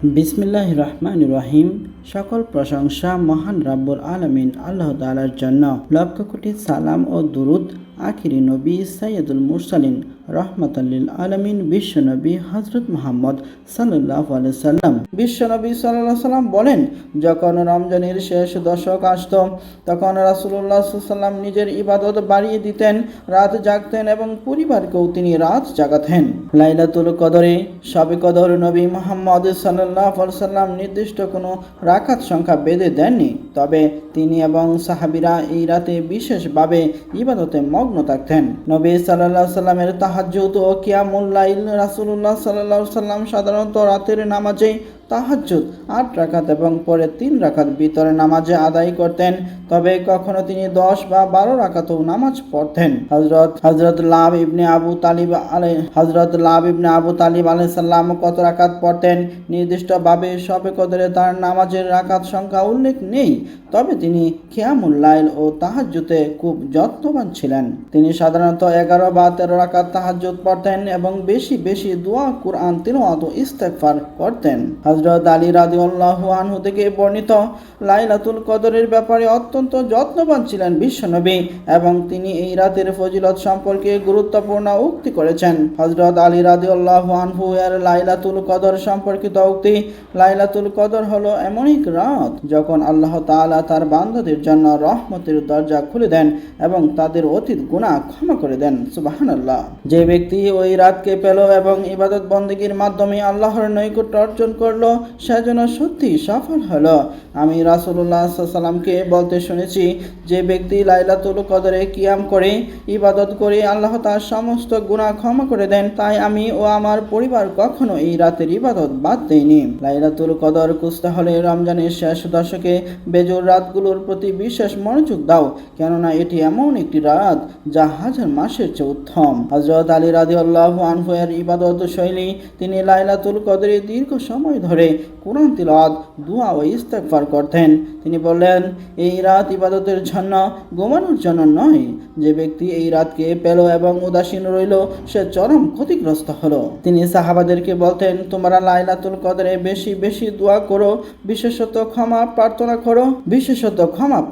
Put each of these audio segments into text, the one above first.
বিসমিল্লাহির রহমানির রহিম। সকল প্রশংসা মহান রাব্বুল আলামিন আল্লাহ তাআলার জন্য। লক্ষ কোটি সালাম ও দুরুদ আখিরি নবী সাইয়্যিদুল মুরসালিন রহমাতাল লিল আলামিন বিশ্বনবী হযরত মুহাম্মদ সাল্লাল্লাহু আলাইহি সাল্লাম। বিশ্বনবী সাল্লাল্লাহু আলাইহি সাল্লাম বলেন, যখন রমজানের শেষ দশক আসত তখন রাসূলুল্লাহ সাল্লাল্লাহু আলাইহি সাল্লাম নিজের ইবাদত বাড়িয়ে দিতেন, রাত জাগতেন এবং পরিবারকেও তিনি রাত জাগাতেন। লাইলাতুল কদরে শবে কদর নবী মুহাম্মদ সাল্লাল্লাহু আলাইহি সাল্লাম নির্দিষ্ট কোনো রাকাত সংখ্যা বেঁধে দেননি, তবে তিনি এবং সাহাবীরা এই রাতে বিশেষভাবে ইবাদতে মগ্ন থাকতেন। নবী সাল্লাল্লাহু আলাইহি সাল্লামের তাহাজ্জুদ ও কিয়ামুল লাইল। রাসূলুল্লাহ সাল্লাল্লাহু আলাইহি সাল্লাম সাধারণত রাতের নামাজে তাহাজ্জুদ 8 রাকাত এবং পরে 3 রাকাত বিতরে নামাজে আদায় করতেন, তবে কখনো তিনি 10 বা 12 রাকাতও নামাজ পড়তেন। হযরত লাব ইবনে আবু তালিব আলাইহিস সালাম কত রাকাত পড়তেন নির্দিষ্টভাবে শবে কদরে তার নামাজের রাকাত সংখ্যা উল্লেখ নেই, তবে তিনি কিয়ামুল লাইল ও তাহাজ্জুদে খুব যত্নবান ছিলেন। তিনি সাধারণত 11 বা 13 রাকাত তাহাজ্জুদ পড়তেন এবং বেশি বেশি দোয়া, কুরআন তিলাওয়াত ও ইস্তেগফার করতেন। হযরত আলী রাদিয়াল্লাহু আনহু থেকে বর্ণিত, লাইলাতুল কদরের ব্যাপারে অত্যন্ত যত্নবান ছিলেন বিশ্বনবী এবং তিনি এই রাতের ফজিলত সম্পর্কে গুরুত্বপূর্ণ উক্তি করেছেন। হযরত আলী রাদিয়াল্লাহু আনহু এর লাইলাতুল কদর সম্পর্কিত উক্তি, লাইলাতুল কদর হলো এমন এক রাত যখন আল্লাহ তাআলা তার বান্দাদের জন্য রহমতের দরজা খুলে দেন এবং তাদের অতীত গুনাহ ক্ষমা করে দেন। সুবহানাল্লাহ। যে ব্যক্তি ওই রাতকে পেল এবং ইবাদত বন্দেগীর মাধ্যমে আল্লাহর নৈকট্য অর্জন করলো, সে যেন সত্যি সফল হলো। আমি রাসূলুল্লাহ সাল্লাল্লাহু আলাইহি সাল্লামকে বলতে শুনেছি, যে ব্যক্তি লাইলাতুল কদরে কিয়াম করে ইবাদত করে আল্লাহ তার সমস্ত গুনাহ ক্ষমা করে দেন, তাই আমি ও আমার পরিবার কখনো এই রাতের ইবাদত বাদ দেইনি। লাইলাতুল কদর খুঁজতে হলে রমজানের শেষ দশকে বেজোর রাতগুলোর প্রতি বিশেষ মনোযোগ দাও, কেননা এটি এমন একটি রাত যা হাজার মাসের চেয়ে উত্তম। হযরত আলী রাদিয়াল্লাহু আনহু এর ইবাদত শৈলী, তিনি লাইলাতুল কদরে দীর্ঘ সময় ধরে কুরআন তিলাওয়াত, দোয়া ও ইস্তেগফার করতেন। তিনি বললেন, এই রাত ইবাদতের জন্য, ঘুমানোর জন্য নয়। যে ব্যক্তি এই রাতকে পেল এবং উদাসীন রইল, সে চরম ক্ষতিগ্রস্ত হলো। তিনি সাহাবাদেরকে বলতেন, তোমরা লাইলাতুল কদরে বেশি বেশি দোয়া করো, বিশেষত ক্ষমা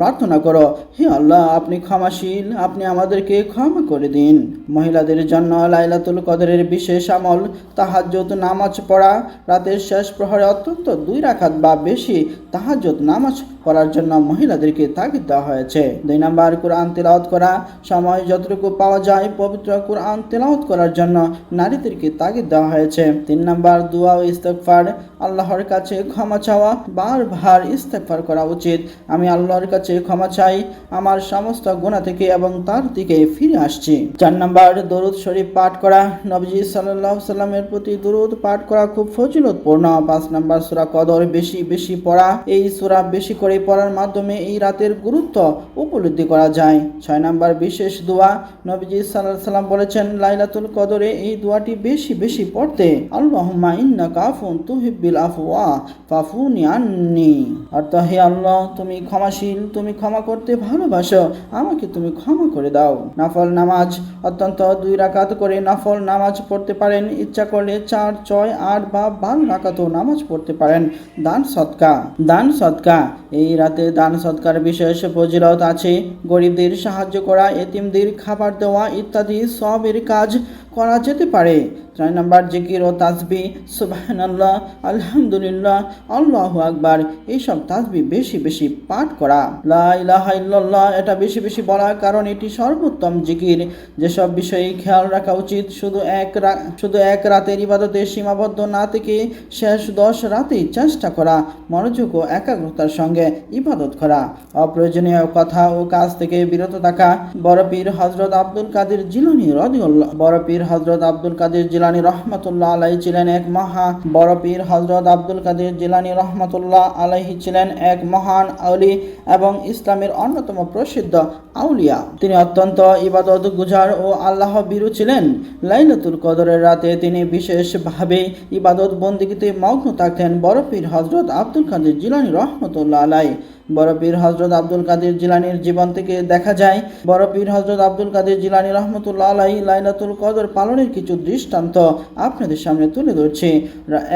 প্রার্থনা করো। হে আল্লাহ, আপনি ক্ষমাশীল, আপনি আমাদেরকে ক্ষমা করে দিন। মহিলাদের জন্য লাইলাতুল কদরের বিশেষ আমল তাহাজ্জুদ নামাজ পড়া। রাতের শেষ প্রহরে অত্যন্ত 2 রাকাত বা বেশি তাহাজ্জুদ নামাজ পড়ার জন্য মহিলাদেরকে তাগিদ দেওয়া হয়েছে। 2 নাম্বার, কুরআন তেলাওয়াত করা। সময় যতটুকু পাওয়া যায় পবিত্র কুরআন তেলাওয়াত করার জন্য নারীদেরকে তাগিদ দেওয়া হয়েছে। 3 নাম্বার, দোয়া ও ইস্তেগফার। আল্লাহর কাছে ক্ষমা চাওয়া, বারবার ইস্তেগফার করা উচিত। আমি আল্লাহর কাছে ক্ষমা চাই আমার সমস্ত গুনাহ থেকে এবং তার দিকে ফিরে আসছি। 4 নাম্বার, দরুদ শরীফ পাঠ করা। নবীজি সাল্লাল্লাহু আলাইহি সাল্লামের প্রতি দরুদ পাঠ করা খুব ফজিলতপূর্ণ। 5 নাম্বার, সূরা কদর বেশি বেশি পড়া। এই সূরা বেশি করে পড়ার মাধ্যমে এই রাতের গুরুত্ব উপলব্ধি করা যায়। 6 নাম্বার, বিশেষ দোয়া। নবীজি সাল্লাল্লাহু আলাইহি সাল্লাম বলেছেন, লাইলাতুল কদরে এই দোয়াটি বেশি বেশি পড়তে, আল্লাহুম্মা ইন্নাকা আফুন তুহিব্বুল আফওয়া ফাফুনি আন্নি। অর্থাৎ, হে আল্লাহ, তুমি ক্ষমাশীল, তুমি ক্ষমা করতে ভালোবাসো, আমাকে তুমি ক্ষমা করে দাও। নফল নামাজ। অত্যন্ত 2 রাকাত করে নফল নামাজ পড়তে পারেন। ইচ্ছা করলে 4, 6, 8 বা 12 রাকাতও নামাজ পড়তে পারেন। দান সদকা। এই রাতে দান সদকার বিশেষ ফজিলত আছে। গরিবদের সাহায্য করা, এতিমদের খাবার দেওয়া ইত্যাদি সবের কাজ করা যেতে পারে। 4 নাম্বার, জিকির ও তাসবিহ। সুবহানাল্লাহ, আলহামদুলিল্লাহ, আল্লাহু আকবার, এইসব তাসবিহ বেশি বেশি পাঠ করা। লা ইলাহা ইল্লাল্লাহ, এটা বেশি বেশি বলা, কারণ এটি সর্বোত্তম জিকির। যেসব বিষয়ে খেয়াল রাখা উচিত, শুধু এক রাতের ইবাদতে সীমাবদ্ধ না থেকে শেষ 10 রাতেই চেষ্টা করা, মনোযোগ ও একাগ্রতার সঙ্গে ইবাদত করা, অপ্রয়োজনীয় কথা ও কাজ থেকে বিরত থাকা। বড় পীর হযরত আব্দুল কাদের জিলানী রহমাতুল্লাহ আলাইহি ছিলেন এক মহান আউলি এবং ইসলামের অন্যতম প্রসিদ্ধ আউলিয়া। তিনি অত্যন্ত ইবাদত গুজার ও আল্লাহ ভীরু ছিলেন। লাইলাতুল কদরের রাতে তিনি বিশেষভাবে ইবাদত বন্দেগীতে মগ্ন থাকতেন। বড় পীর হযরত আব্দুল কাদের জিলানী রহমাতুল্লাহ আলাইহি বড় পীর হযরত আব্দুল কাদের জিলানীর জীবন থেকে দেখা যায় বড় পীর হযরত আব্দুল কাদের জিলানী রহমতুল্লাহ আলাইহি লাইলাতুল কদর পালনের কিছু দৃষ্টান্ত আপনাদের সামনে তুলে ধরছি।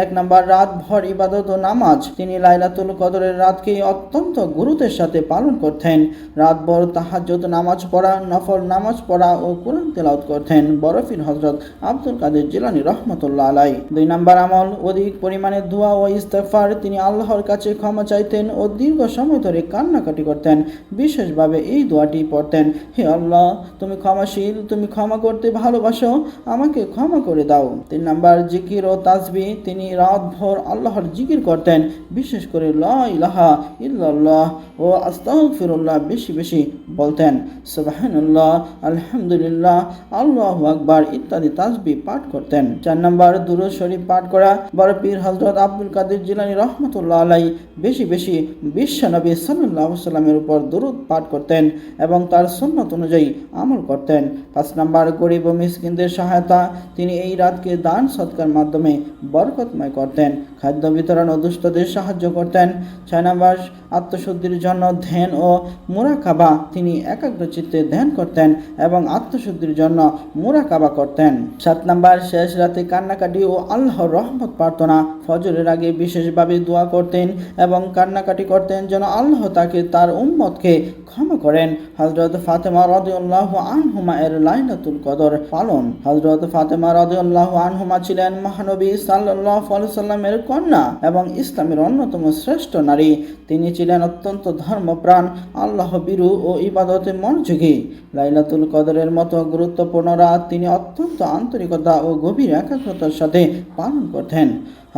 1 নম্বর, রাত ভর ইবাদত ও নামাজ। তিনি লাইলাতুল কদরের রাতকে অত্যন্ত গুরুত্বের সাথে পালন করতেন। রাতভর তাহাজ্জুদ নামাজ পড়া, নফল নামাজ পড়া ও কুরআন তেলাওয়াত করতেন বড় পীর হযরত আব্দুল কাদের জিলানী রহমতুল্লাহ আলাইহি। 2 নম্বর আমল, অধিক পরিমাণে দোয়া ও ইস্তেগফার। তিনি আল্লাহর কাছে ক্ষমা চাইতেন ও দীর্ঘ সময় ধরে কান্নাকাটি করতেন। বিশেষভাবে এই দোয়াটি পড়তেন, হে আল্লাহ, তুমি ক্ষমাশীল, তুমি ক্ষমা করতে ভালোবাসো, আমাকে ক্ষমা করে দাও। 3 নম্বর, জিকির ও তাসবিহ। তিনি রাতভর আল্লাহর জিকির করতেন, বিশেষ করে লা ইলাহা ইল্লাল্লাহ ও আস্তাগফিরুল্লাহ বেশি বেশি বলতেন। সুবহানাল্লাহ, আলহামদুলিল্লাহ, আল্লাহু আকবার ইত্যাদি তাসবিহ পাঠ করতেন। 4 নম্বর, দুরূদ শরীফ পাঠ করা। বড় পীর হযরত আব্দুল কাদের জিলানী রহমতুল্লাহ আলাইহি বেশি বেশি বিশ্বনবী সাল্লাল্লাহু আলাইহি ওয়াসাল্লামের উপর দুরূদ পাঠ করতেন এবং তার সুন্নাত অনুযায়ী আমল করতেন। 5 নম্বর, গরিব ও মিসকিনদের সহায়তা। তিনি এই রাতকে দান সদকার মাধ্যমে বরকতময় করতেন, খাদ্য বিতরণ ও দুস্থদের সাহায্য করতেন। 6 নম্বর, আত্মশুদ্ধির জন্য ধ্যান ও মুরাকাবা। তিনি একাগ্রচিত্তে ধ্যান করতেন এবং আত্মশুদ্ধির জন্য মুরাকাবা করতেন। 7 নম্বর, শেষ রাতে কান্নাকাটি ও আল্লাহর রহমত প্রার্থনা। ফজরের আগে বিশেষভাবে দোয়া করতেন এবং কান্নাকাটি করতেন যেন আল্লাহ তাকে তার উম্মতকে ক্ষমা করেন। হযরত ফাতেমা রাদিয়াল্লাহু আনহুমা এর লাইলাতুল কদর পালন। হযরত ফাতেমা রাদিয়াল্লাহু আনহুমা ছিলেন মহানবী সাল্লাল্লাহু আলাইহি সাল্লামের কন্যা এবং ইসলামের অন্যতম শ্রেষ্ঠ নারী। তিনি ছিলেন অত্যন্ত ধর্মপ্রাণ, আল্লাহ ভীরু ও ইবাদতে মনোযোগী। লাইলাতুল কদরের মতো গুরুত্বপূর্ণ রাত তিনি অত্যন্ত আন্তরিকতা ও গভীর একাগ্রতার সাথে পালন করতেন।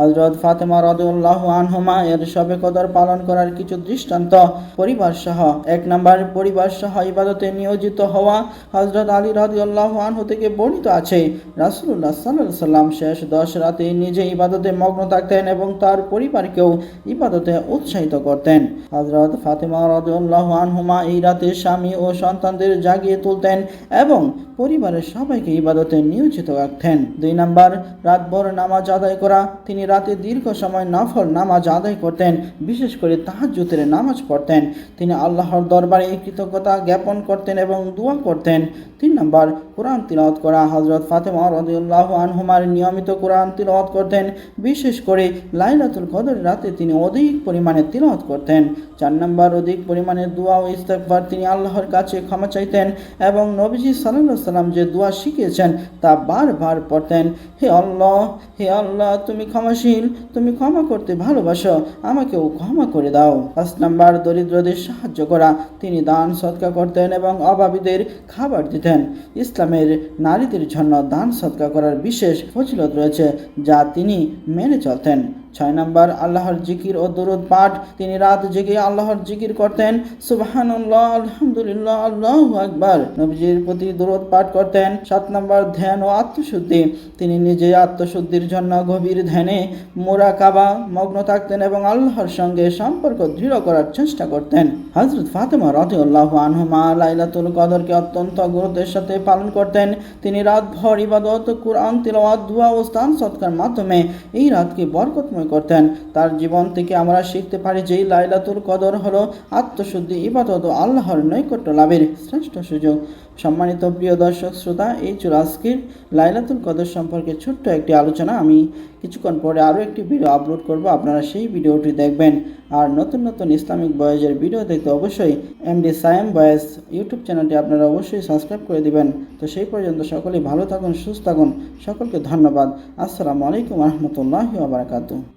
হযরত ফাতেমা রাদিয়াল্লাহু আনহুমা এর শবে কদর পালন করার কিছু দৃষ্টান্ত। পরিবার সহ। 1 নম্বর, পরিবার সহ ইবাদতে নিয়োজিত হওয়া। হযরত আলী রাদিয়াল্লাহু আনহু থেকে বর্ণিত আছে, রাসূলুল্লাহ সাল্লাল্লাহু আলাইহি সাল্লাম শেষ 10 রাতে নিজে ইবাদতে মগ্ন থাকতেন এবং তার পরিবারকেও ইবাদতে উৎসাহিত করতেন। হযরত ফাতেমা রাদিয়াল্লাহু আনহুমা এই রাতে স্বামী ও সন্তানদের জাগিয়ে তুলতেন এবং পরিবারের সবাইকে ইবাদতে নিয়োজিত রাখতেন। 2 নম্বর, রাতভর নামাজ আদায় করা। তিনি রাতে দীর্ঘ সময় নফল নামাজ আদায় করতেন, বিশেষ করে তাহাজ্জুদের নামাজ পড়তেন। তিনি আল্লাহর দরবারে কৃতজ্ঞতা জ্ঞাপন করতেন এবং দোয়া করতেন। 3 নম্বর, কুরআন তিলাওয়াত করা। হযরত ফাতেমা রাদিয়াল্লাহু আনহুমার নিয়মিত কুরআন তিলাওয়াত করতেন, বিশেষ করে লাইলাতুল কদর রাতে তিনি অধিক পরিমাণে তিলাওয়াত করতেন। 4 নম্বর, অধিক পরিমাণে দোয়া ও ইস্তেগফার। তিনি আল্লাহর কাছে ক্ষমা চাইতেন এবং নবীজি সাল্লাল্লাহু আলাইহি সাল্লাম যে দোয়া শিখিয়েছেন তা বারবার পড়তেন, হে আল্লাহ, হে আল্লাহ, তুমি ক্ষমাশীল, তুমি ক্ষমা করতে ভালোবাসো, আমাকেও ক্ষমা করে দাও। 5 নম্বর, দরিদ্রদের সাহায্য করা। তিনি দান সদকা করতেন এবং অভাবীদের খাবার দিতেন। ইসলামের নারীদের জন্য দান সদকা করার বিশেষ ফজিলত রয়েছে যা তিনি মেনে চলতেন। 6 নম্বর, আল্লাহর জিকির ও দরুদ পাঠ। তিনি রাত জেগে আল্লাহর জিকির করতেন, সুবহানাল্লাহ, আলহামদুলিল্লাহ, আল্লাহু আকবার। নবীজির প্রতি দরুদ পাঠ করতেন। 7 নম্বর, ধ্যান ও আত্মশুদ্ধি। তিনি নিজে আত্মশুদ্ধির জন্য গভীর ধ্যানে মুরাকাবা মগ্ন থাকতেন এবং আল্লাহর সঙ্গে সম্পর্ক দৃঢ় করার চেষ্টা করতেন। হযরত ফাতেমা রাদিয়াল্লাহু আনহুমা লাইলাতুল কদরকে অত্যন্ত গুরুত্বের সাথে পালন করতেন। তিনি রাতভর ইবাদত, কুরআন তিলাওয়াত, দোয়া ও দান সদকার মাধ্যমে এই রাতকে বরকতময় করতেন। তার জীবন থেকে আমরা শিখতে পারি যে লাইলাতুল কদর হলো আত্মশুদ্ধি, ইবাদত ও আল্লাহর নৈকট্য লাভের শ্রেষ্ঠ সুযোগ। সম্মানিত প্রিয় দর্শক শ্রোতা, এই ছিল আজকের লাইলাতুল কদর সম্পর্কে ছোট্ট একটি আলোচনা। আমি কিছুক্ষণ পরে আরও একটি ভিডিও আপলোড করব, আপনারা সেই ভিডিওটি দেখবেন। আর নতুন নতুন ইসলামিক বয়েজের ভিডিও দেখতে অবশ্যই এমডি সায়েম বয়েজ ইউটিউব চ্যানেলটি আপনারা অবশ্যই সাবস্ক্রাইব করে দিবেন। তো সেই পর্যন্ত সকলেই ভালো থাকুন, সুস্থ থাকুন। সকলকে ধন্যবাদ। আসসালামু আলাইকুম ওয়া রাহমাতুল্লাহি ওয়া বারাকাতুহু।